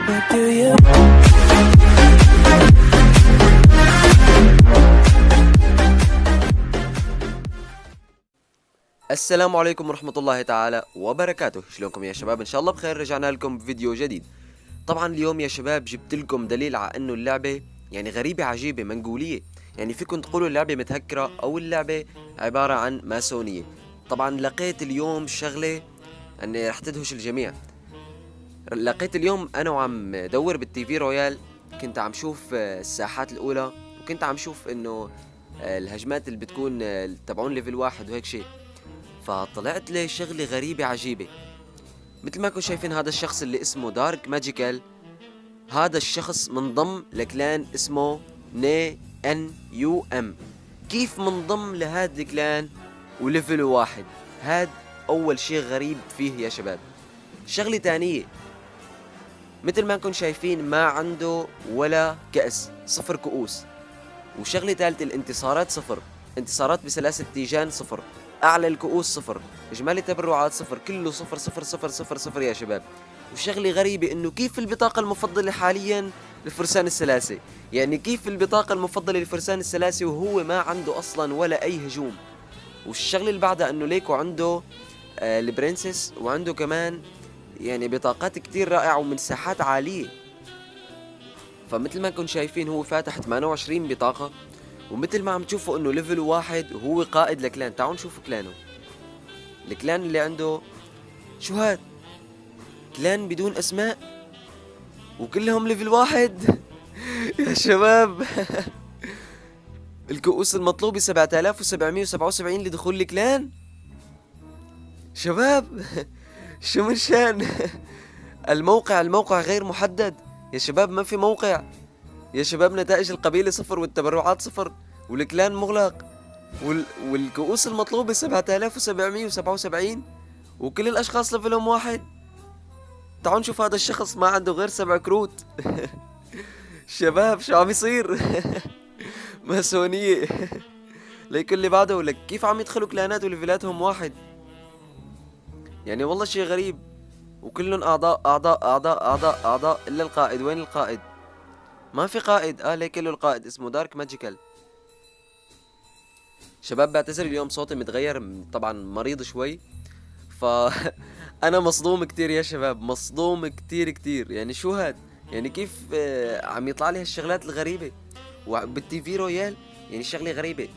What do you السلام عليكم ورحمة الله تعالى وبركاته. شلونكم يا شباب؟ ان شاء الله بخير. رجعنا لكم بفيديو جديد. طبعا اليوم يا شباب جبت لكم دليل على انه اللعبة يعني غريبة عجيبة منقولية. يعني فيكم تقولوا اللعبة متهكرة او اللعبة عبارة عن ماسونية. طبعا لقيت اليوم شغلة اني رح تدهش الجميع. لقيت اليوم انا وعم دور بالتي في رويال، كنت عم شوف الساحات الاولى، وكنت عم شوف انه الهجمات اللي بتكون تبعون ليفل واحد وهيك شيء. فطلعت لي شغلة غريبة عجيبة. مثل ما كنتم شايفين هذا الشخص اللي اسمه دارك ماجيكال، هذا الشخص منضم لكلان اسمه ني ان يو ام. كيف منضم لهذا الكلان وليفل واحد؟ هاد اول شيء غريب فيه يا شباب. شغلة تانية، مثل ما كنتم شايفين ما عنده ولا كأس، 0 كؤوس. وشغلة ثالثة، الانتصارات 0، انتصارات بسلاسة تيجان 0، أعلى الكؤوس 0، إجمالي تبرعات 0، كله 0 0 0 0 0 يا شباب. وشغلة غريبة إنه كيف البطاقة المفضلة حاليا لفرسان السلاسة؟ يعني كيف البطاقة المفضلة لفرسان السلاسة وهو ما عنده أصلا ولا أي هجوم؟ والشغلة اللي بعدها إنه ليكو عنده البرنسس، وعنده كمان يعني بطاقات كتير رائعة ومن ساحات عالية. فمثل ما كنتم شايفين هو فاتح 28 بطاقة، ومثل ما عم تشوفوا انه ليفل واحد وهو قائد لكلان. تعالوا نشوف كلانه. الكلان اللي عنده شو هاد؟ كلان بدون اسماء وكلهم ليفل واحد. يا شباب. الكؤوس المطلوبة 7777 لدخول الكلان. شباب. شو من شان؟ الموقع غير محدد يا شباب، ما في موقع يا شباب. نتائج القبيلة 0 والتبرعات 0 والكلان مغلق والكؤوس المطلوبة 7777 وكل الأشخاص ليفلهم واحد. تعالوا نشوف هذا الشخص ما عنده غير 7 كروت. شباب شو عم يصير؟ ماسونية. ليكن اللي بعده لك كيف عم يدخلوا كلانات وليفلاتهم واحد؟ يعني والله شيء غريب. وكلهم أعضاء إلا القائد. وين القائد؟ ما في قائد. ليك له القائد اسمه دارك ماجيكال. شباب بعتذر اليوم صوتي متغير، طبعا مريض شوي. ف انا مصدوم كتير يا شباب، مصدوم كتير. يعني شو هاد؟ يعني كيف عم يطلع لي هالشغلات الغريبة وبالتي في رويال؟ يعني شغلة غريبة.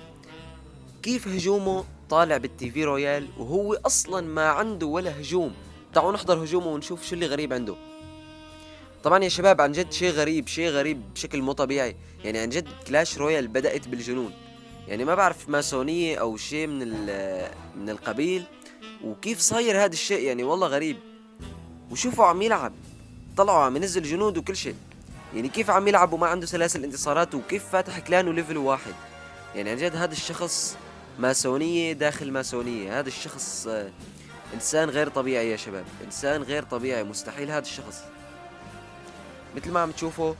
كيف هجومه طالع بالتي في رويال وهو اصلا ما عنده ولا هجوم؟ تعالوا نحضر هجومه ونشوف شو اللي غريب عنده. طبعا يا شباب عن جد شيء غريب بشكل مو طبيعي. يعني عن جد كلاش رويال بدأت بالجنون. يعني ما بعرف ماسونية او شيء من القبيل. وكيف صاير هذا الشيء؟ يعني والله غريب. وشوفوا عم يلعب، طلعوا عم ينزل جنود وكل شيء. يعني كيف عم يلعب وما عنده سلاسل انتصارات، وكيف فاتح كلانه ليفل واحد؟ يعني عن جد هذا الشخص ماسونية داخل ماسونية. هذا الشخص انسان غير طبيعي يا شباب، انسان غير طبيعي. مستحيل هذا الشخص. مثل ما عم تشوفوا،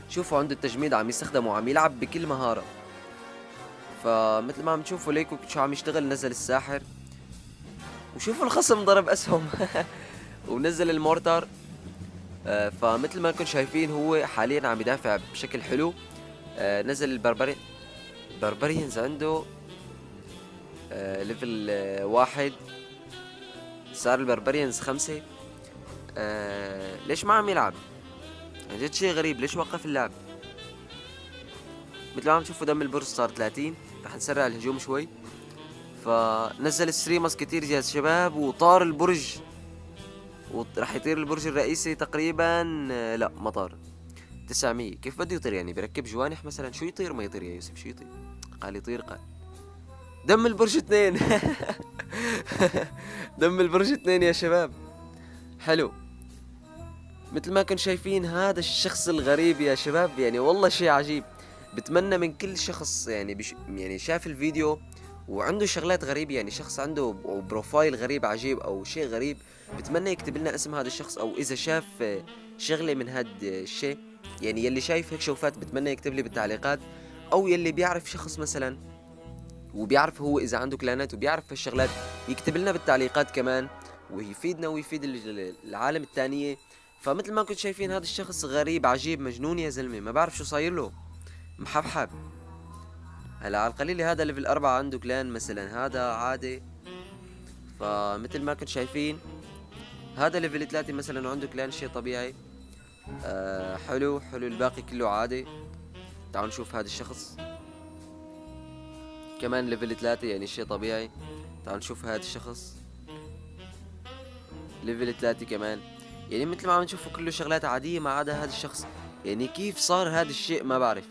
شوفوا عنده التجميد عم يستخدمه وعم يلعب بكل مهارة. فمثل ما عم تشوفوا ليكو شو عم يشتغل، نزل الساحر، وشوفوا الخصم ضرب اسهم. ونزل المورتار. فمثل ما كنتم شايفين هو حاليا عم يدافع بشكل حلو. نزل البربريانز عنده ليفل 1. صار البربريانز 5. ليش ما عم يلعب؟ عن جد شيء غريب. ليش وقف اللعب؟ مثل ما عم تشوفوا دم البرج صار 30. رح نسرع الهجوم شوي. فنزل الستريمرز كتير يا شباب وطار البرج، ورح يطير البرج الرئيسي تقريبا. لا ما طار. 900. كيف بده يطير؟ يعني بركب جوانح مثلا؟ شو يطير ما يطير يا يوسف؟ شو يطير؟ قال يطير. قال دم البرج 2. دم البرج 2 يا شباب. حلو. مثل ما كنتم شايفين هذا الشخص الغريب يا شباب، يعني والله شيء عجيب. بتمنى من كل شخص يعني يعني شاف الفيديو وعنده شغلات غريبة، يعني شخص عنده بروفايل غريب عجيب او شيء غريب، بتمنى يكتب لنا اسم هذا الشخص، او اذا شاف شغلة من هذا الشيء. يعني يلي شايف هيك شوفات بتمنى يكتب لي بالتعليقات، او يلي بيعرف شخص مثلا وبيعرف هو اذا عنده كلانات وبيعرف هالشغلات يكتب لنا بالتعليقات كمان، ويفيدنا ويفيد العالم الثانية فمثل ما كنت شايفين هذا الشخص غريب عجيب مجنون يا زلمة، ما بعرف شو صاير له، محبحب. هلا على القليل هذا ليفل 4 عنده كلان مثلا، هذا عادي. فمثل ما كنت شايفين هذا ليفل 3 مثلا وعنده كلان، شيء طبيعي. حلو حلو، الباقي كله عادي. تعالوا نشوف هذا الشخص كمان ليفل 3، يعني شيء طبيعي. تعالوا نشوف هذا الشخص ليفل 3 كمان، يعني مثل ما عم نشوفه كله شغلات عادية ما عدا هذا الشخص. يعني كيف صار هذا الشيء ما بعرف،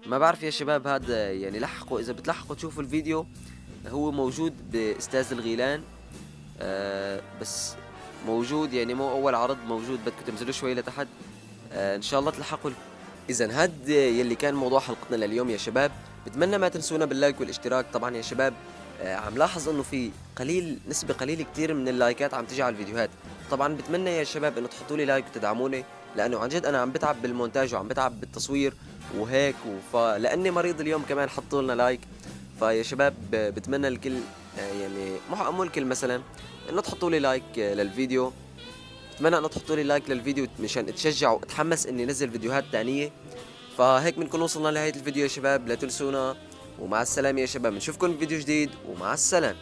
ما بعرف يا شباب. هذا يعني لحقوا، إذا بتلحقوا تشوفوا الفيديو هو موجود بأستاذ الغيلان. بس موجود يعني مو أول عرض موجود، بدكم تنزلوا شوي لتحت. إن شاء الله تلحقوا. إذا هاد يلي كان موضوع حلقتنا لليوم يا شباب. بتمنى ما تنسونا باللايك والاشتراك طبعا يا شباب. عم لاحظ انه في نسبة قليلة كتير من اللايكات عم تجي على الفيديوهات. طبعا بتمنى يا شباب انه تحطوا لي لايك وتدعموني، لانه عن جد انا عم بتعب بالمونتاج وعم بتعب بالتصوير وهيك. فلاني مريض اليوم كمان حطوا لنا لايك. فيا شباب بتمنى الكل، يعني مو الكل مثلا، انه تحطوا لي لايك للفيديو. بتمنى انه تحطوا لي لايك للفيديو مشان اتشجع واتحمس اني انزل فيديوهات تانية. فهيك بنكون وصلنا لنهاية الفيديو يا شباب. لا تنسونا، ومع السلامة يا شباب. بنشوفكم في فيديو جديد، ومع السلامة.